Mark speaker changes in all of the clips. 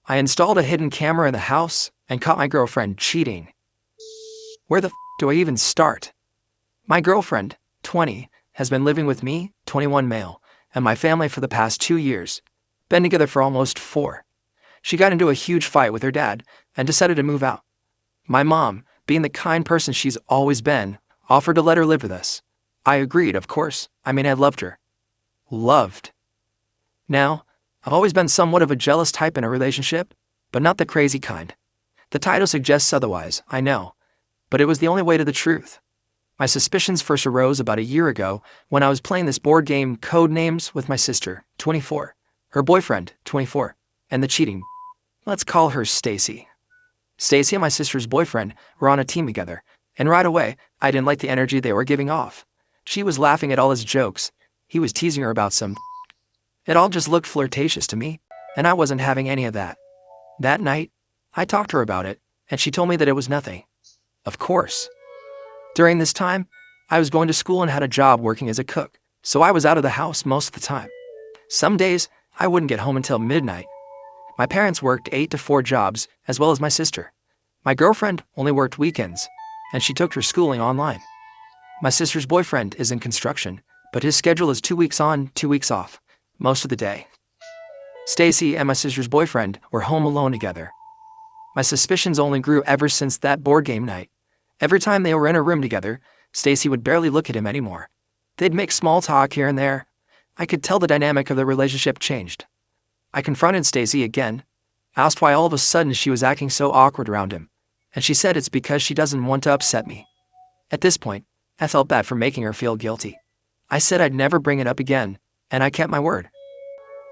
Speaker 1: I installed a hidden camera in the house and caught my girlfriend cheating. Where the do I even start? My girlfriend, 20, has been living with me, 21 male, and my family for the past 2 years. Been together for almost 4. She got into a huge fight with her dad and decided to move out. My mom, being the kind person she's always been, offered to let her live with us. I agreed, of course. I loved her. Loved. Now, I've always been somewhat of a jealous type in a relationship, but not the crazy kind. The title suggests otherwise, I know, but it was the only way to the truth. My suspicions first arose about a year ago when I was playing this board game Code Names with my sister, 24, her boyfriend, 24, and the cheating. Let's call her Stacy. Stacy and my sister's boyfriend were on a team together, and right away, I didn't like the energy they were giving off. She was laughing at all his jokes. He was teasing her about some. It all just looked flirtatious to me, and I wasn't having any of that. That night, I talked to her about it, and she told me that it was nothing. Of course. During this time, I was going to school and had a job working as a cook, so I was out of the house most of the time. Some days, I wouldn't get home until midnight. My parents worked 8 to 4 jobs, as well as my sister. My girlfriend only worked weekends, and she took her schooling online. My sister's boyfriend is in construction, but his schedule is 2 weeks on, 2 weeks off, most of the day. Stacy and my sister's boyfriend were home alone together. My suspicions only grew ever since that board game night. Every time they were in a room together, Stacy would barely look at him anymore. They'd make small talk here and there. I could tell the dynamic of the relationship changed. I confronted Stacy again, asked why all of a sudden she was acting so awkward around him, and she said it's because she doesn't want to upset me. At this point, I felt bad for making her feel guilty. I said I'd never bring it up again, and I kept my word.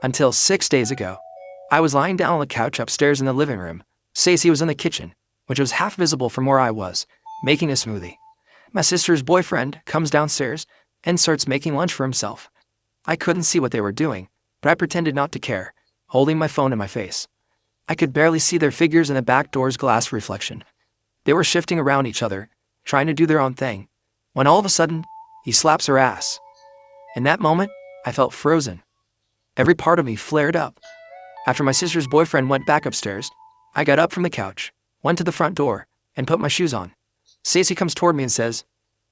Speaker 1: Until 6 days ago, I was lying down on the couch upstairs in the living room. Stacy was in the kitchen, which was half visible from where I was, making a smoothie. My sister's boyfriend comes downstairs and starts making lunch for himself. I couldn't see what they were doing, but I pretended not to care, holding my phone in my face. I could barely see their figures in the back door's glass reflection. They were shifting around each other, trying to do their own thing, when all of a sudden, he slaps her ass. In that moment, I felt frozen. Every part of me flared up. After my sister's boyfriend went back upstairs, I got up from the couch, went to the front door, and put my shoes on. Stacy comes toward me and says,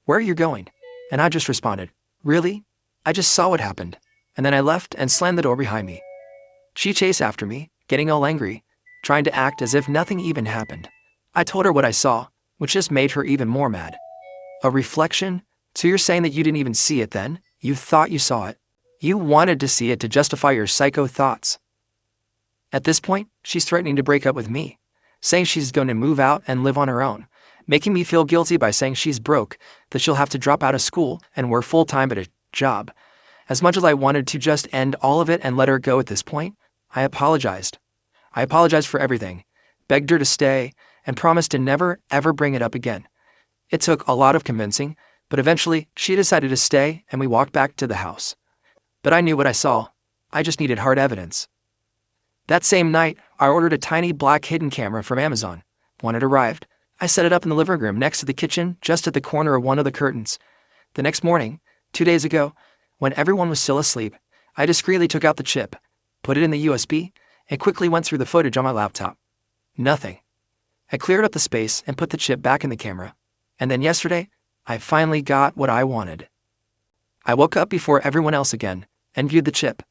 Speaker 1: "Where are you going?" And I just responded, "Really? I just saw what happened." And then I left and slammed the door behind me. She chased after me, getting all angry, trying to act as if nothing even happened. I told her what I saw, which just made her even more mad. A reflection? So you're saying that you didn't even see it then? You thought you saw it. You wanted to see it to justify your psycho thoughts. At this point, she's threatening to break up with me, saying she's going to move out and live on her own, making me feel guilty by saying she's broke, that she'll have to drop out of school and work full-time at a job. As much as I wanted to just end all of it and let her go at this point, I apologized. I apologized for everything, begged her to stay, and promised to never, ever bring it up again. It took a lot of convincing, but eventually she decided to stay and we walked back to the house. But I knew what I saw. I just needed hard evidence. That same night, I ordered a tiny black hidden camera from Amazon. When it arrived, I set it up in the living room next to the kitchen, just at the corner of one of the curtains. The next morning, 2 days ago, when everyone was still asleep, I discreetly took out the chip, put it in the USB, and quickly went through the footage on my laptop. Nothing. I cleared up the space and put the chip back in the camera. And then yesterday, I finally got what I wanted. I woke up before everyone else again and viewed the chip.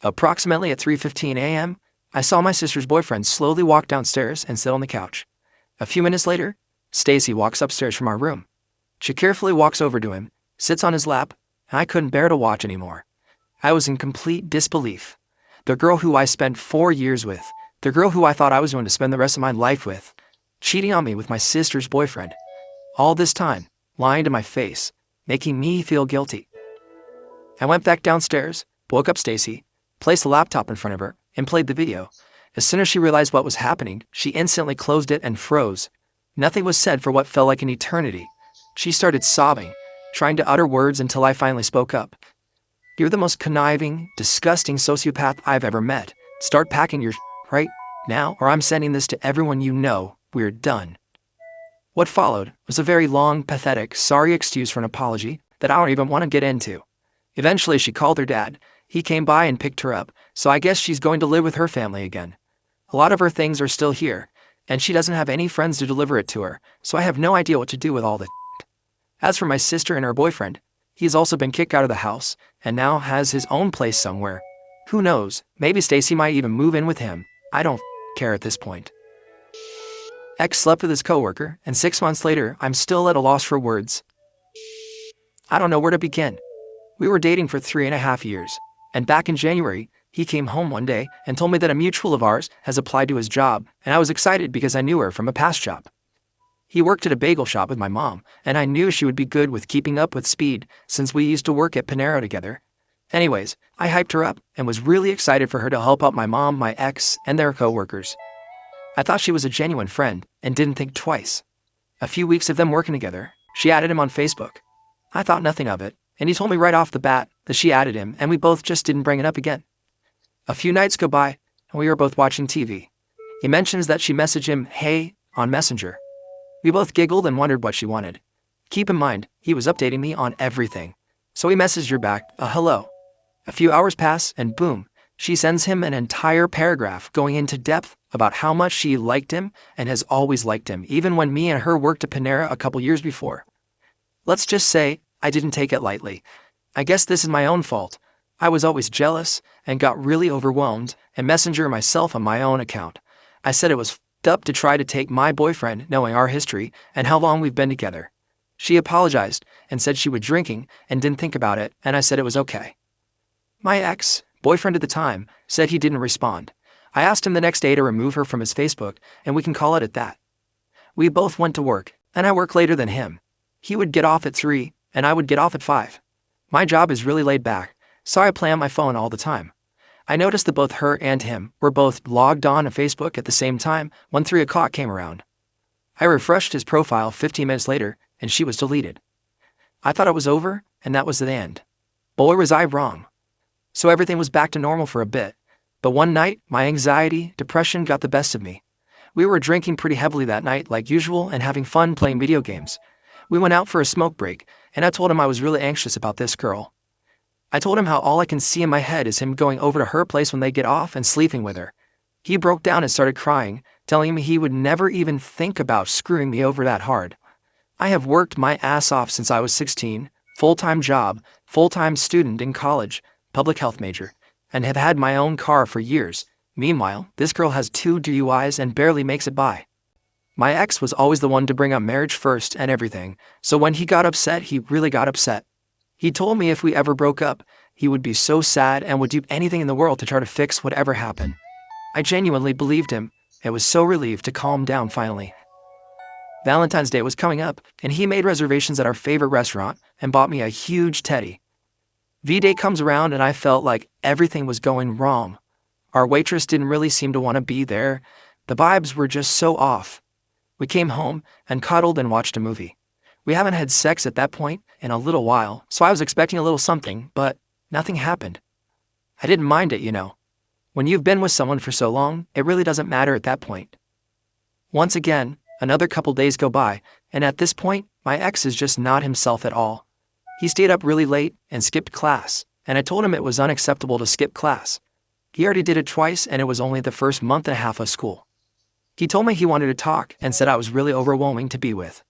Speaker 1: Approximately at 3:15 a.m., I saw my sister's boyfriend slowly walk downstairs and sit on the couch. A few minutes later, Stacy walks upstairs from our room. She carefully walks over to him, sits on his lap, and I couldn't bear to watch anymore. I was in complete disbelief. The girl who I spent 4 years with, the girl who I thought I was going to spend the rest of my life with, cheating on me with my sister's boyfriend. All this time, lying to my face, making me feel guilty. I went back downstairs, woke up Stacy, placed the laptop in front of her, and played the video. As soon as she realized what was happening, she instantly closed it and froze. Nothing was said for what felt like an eternity. She started sobbing, trying to utter words until I finally spoke up. "You're the most conniving, disgusting sociopath I've ever met. Start packing your right now, or I'm sending this to everyone you know. We're done." What followed was a very long, pathetic, sorry excuse for an apology that I don't even want to get into. Eventually, she called her dad. He came by and picked her up, so I guess she's going to live with her family again. A lot of her things are still here, and she doesn't have any friends to deliver it to her, so I have no idea what to do with all the shit. As for my sister and her boyfriend, he's also been kicked out of the house, and now has his own place somewhere. Who knows, maybe Stacy might even move in with him. I don't care at this point. X slept with his coworker, and 6 months later, I'm still at a loss for words. I don't know where to begin. We were dating for 3.5 years, and back in January, he came home one day and told me that a mutual of ours has applied to his job, and I was excited because I knew her from a past job. He worked at a bagel shop with my mom, and I knew she would be good with keeping up with speed since we used to work at Panera together. Anyways, I hyped her up and was really excited for her to help out my mom, my ex, and their coworkers. I thought she was a genuine friend and didn't think twice. A few weeks of them working together, she added him on Facebook. I thought nothing of it, and he told me right off the bat that she added him and we both just didn't bring it up again. A few nights go by, and we were both watching TV. He mentions that she messaged him, "Hey," on Messenger. We both giggled and wondered what she wanted. Keep in mind, he was updating me on everything. So he messaged her back, a hello. A few hours pass, and boom, she sends him an entire paragraph going into depth about how much she liked him and has always liked him, even when me and her worked at Panera a couple years before. Let's just say, I didn't take it lightly. I guess this is my own fault. I was always jealous and got really overwhelmed and messenger myself on my own account. I said it was f***ed up to try to take my boyfriend knowing our history and how long we've been together. She apologized and said she was drinking and didn't think about it, and I said it was okay. My ex-boyfriend at the time said he didn't respond. I asked him the next day to remove her from his Facebook, and we can call it at that. We both went to work, and I work later than him. He would get off at 3, and I would get off at 5. My job is really laid back, so I play on my phone all the time. I noticed that both her and him were both logged on to Facebook at the same time when 3 o'clock came around. I refreshed his profile 15 minutes later, and she was deleted. I thought it was over, and that was the end. Boy, was I wrong. So everything was back to normal for a bit. But one night, my anxiety, depression got the best of me. We were drinking pretty heavily that night like usual and having fun playing video games. We went out for a smoke break, and I told him I was really anxious about this girl. I told him how all I can see in my head is him going over to her place when they get off and sleeping with her. He broke down and started crying, telling me he would never even think about screwing me over that hard. I have worked my ass off since I was 16, full-time job, full-time student in college, public health major, and have had my own car for years. Meanwhile, this girl has 2 DUIs and barely makes it by. My ex was always the one to bring up marriage first and everything, so when he got upset, he really got upset. He told me if we ever broke up, he would be so sad and would do anything in the world to try to fix whatever happened. I genuinely believed him. I was so relieved to calm down finally. Valentine's Day was coming up, and he made reservations at our favorite restaurant and bought me a huge teddy. V-Day comes around and I felt like everything was going wrong. Our waitress didn't really seem to want to be there. The vibes were just so off. We came home and cuddled and watched a movie. We haven't had sex at that point in a little while, so I was expecting a little something, but nothing happened. I didn't mind it, you know. When you've been with someone for so long, it really doesn't matter at that point. Once again, another couple days go by, and at this point, my ex is just not himself at all. He stayed up really late and skipped class, and I told him it was unacceptable to skip class. He already did it twice, and it was only the first month and a half of school. He told me he wanted to talk and said I was really overwhelming to be with.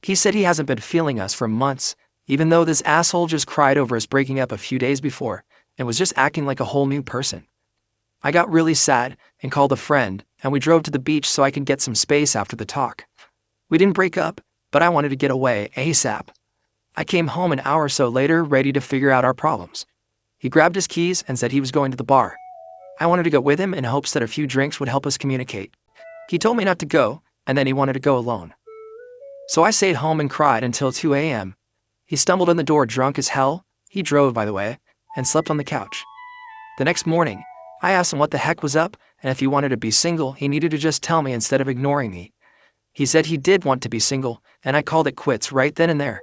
Speaker 1: He said he hasn't been feeling us for months, even though this asshole just cried over us breaking up a few days before and was just acting like a whole new person. I got really sad and called a friend, and we drove to the beach so I could get some space after the talk. We didn't break up, but I wanted to get away ASAP. I came home an hour or so later ready to figure out our problems. He grabbed his keys and said he was going to the bar. I wanted to go with him in hopes that a few drinks would help us communicate. He told me not to go, and then he wanted to go alone. So I stayed home and cried until 2 a.m. He stumbled in the door drunk as hell. He drove, by the way, and slept on the couch. The next morning, I asked him what the heck was up, and if he wanted to be single, he needed to just tell me instead of ignoring me. He said he did want to be single, and I called it quits right then and there.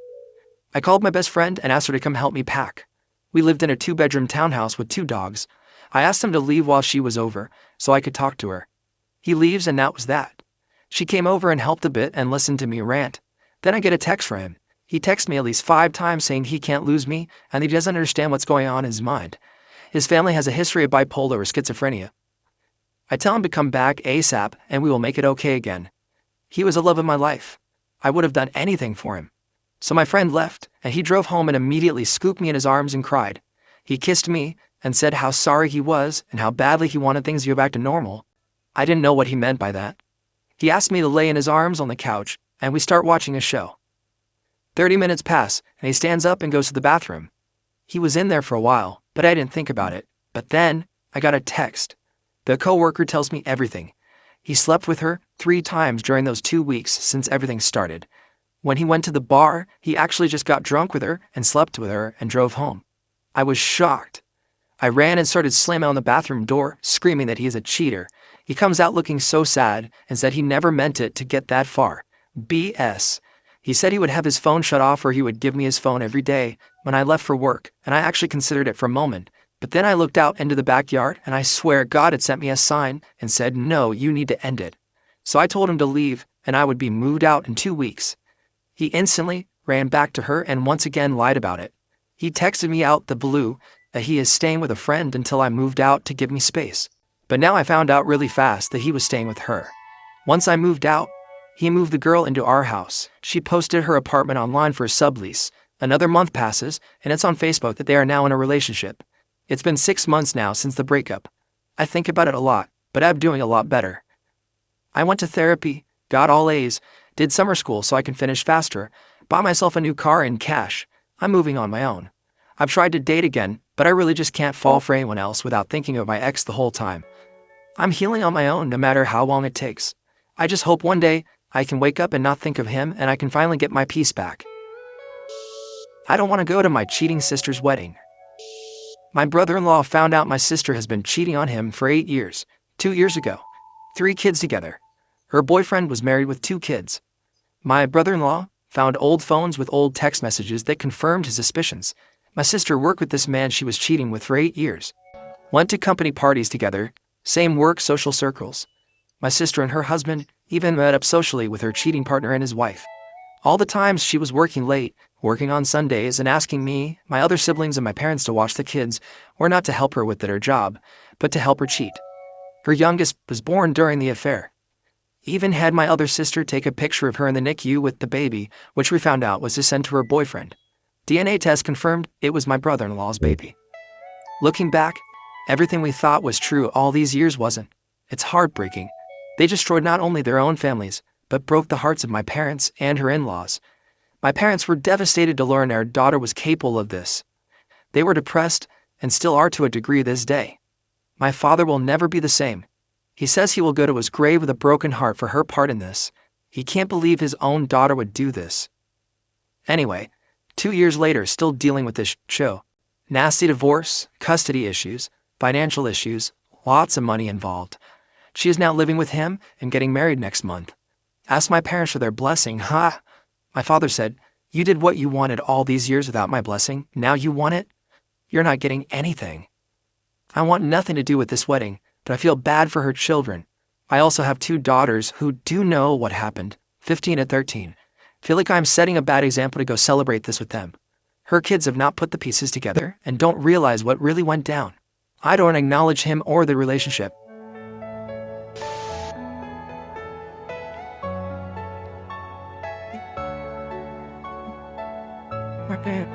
Speaker 1: I called my best friend and asked her to come help me pack. We lived in a 2-bedroom townhouse with 2 dogs. I asked him to leave while she was over, so I could talk to her. He leaves, and that was that. She came over and helped a bit and listened to me rant. Then I get a text from him. He texts me at least 5 times saying he can't lose me and he doesn't understand what's going on in his mind. His family has a history of bipolar or schizophrenia. I tell him to come back ASAP and we will make it okay again. He was the love of my life. I would have done anything for him. So my friend left, and he drove home and immediately scooped me in his arms and cried. He kissed me and said how sorry he was and how badly he wanted things to go back to normal. I didn't know what he meant by that. He asked me to lay in his arms on the couch, and we start watching a show. 30 minutes pass, and he stands up and goes to the bathroom. He was in there for a while, but I didn't think about it. But then, I got a text. The coworker tells me everything. He slept with her 3 times during those 2 weeks since everything started. When he went to the bar, he actually just got drunk with her and slept with her and drove home. I was shocked. I ran and started slamming on the bathroom door, screaming that he is a cheater. He comes out looking so sad and said he never meant it to get that far. BS. He said he would have his phone shut off or he would give me his phone every day when I left for work, and I actually considered it for a moment. But then I looked out into the backyard and I swear God had sent me a sign and said, no, you need to end it. So I told him to leave and I would be moved out in 2 weeks. He instantly ran back to her and once again lied about it. He texted me out the blue that he is staying with a friend until I moved out to give me space. But now I found out really fast that he was staying with her. Once I moved out, he moved the girl into our house. She posted her apartment online for a sublease. Another month passes, and it's on Facebook that they are now in a relationship. It's been 6 months now since the breakup. I think about it a lot, but I'm doing a lot better. I went to therapy, got all A's, did summer school so I can finish faster, bought myself a new car in cash. I'm moving on my own. I've tried to date again, but I really just can't fall for anyone else without thinking of my ex the whole time. I'm healing on my own no matter how long it takes. I just hope one day I can wake up and not think of him and I can finally get my peace back. I don't want to go to my cheating sister's wedding. My brother-in-law found out my sister has been cheating on him for 8 years, 2 years ago. 3 kids together. Her boyfriend was married with 2 kids. My brother-in-law found old phones with old text messages that confirmed his suspicions. My sister worked with this man she was cheating with for 8 years. Went to company parties together, same work social circles. My sister and her husband even met up socially with her cheating partner and his wife. All the times she was working late, working on Sundays and asking me, my other siblings and my parents to watch the kids, or not to help her with their job, but to help her cheat. Her youngest was born during the affair. Even had my other sister take a picture of her in the NICU with the baby, which we found out was to send to her boyfriend. DNA test confirmed it was my brother-in-law's baby. Looking back, everything we thought was true all these years wasn't. It's heartbreaking. They destroyed not only their own families, but broke the hearts of my parents and her in-laws. My parents were devastated to learn our daughter was capable of this. They were depressed, and still are to a degree this day. My father will never be the same. He says he will go to his grave with a broken heart for her part in this. He can't believe his own daughter would do this. Anyway, 2 years later, still dealing with this show. Nasty divorce, custody issues, financial issues, lots of money involved. She is now living with him and getting married next month. Asked my parents for their blessing, ha! My father said, you did what you wanted all these years without my blessing, now you want it? You're not getting anything. I want nothing to do with this wedding, but I feel bad for her children. I also have 2 daughters who do know what happened, 15 and 13. Feel like I'm setting a bad example to go celebrate this with them. Her kids have not put the pieces together and don't realize what really went down. I don't acknowledge him or the relationship. My dad,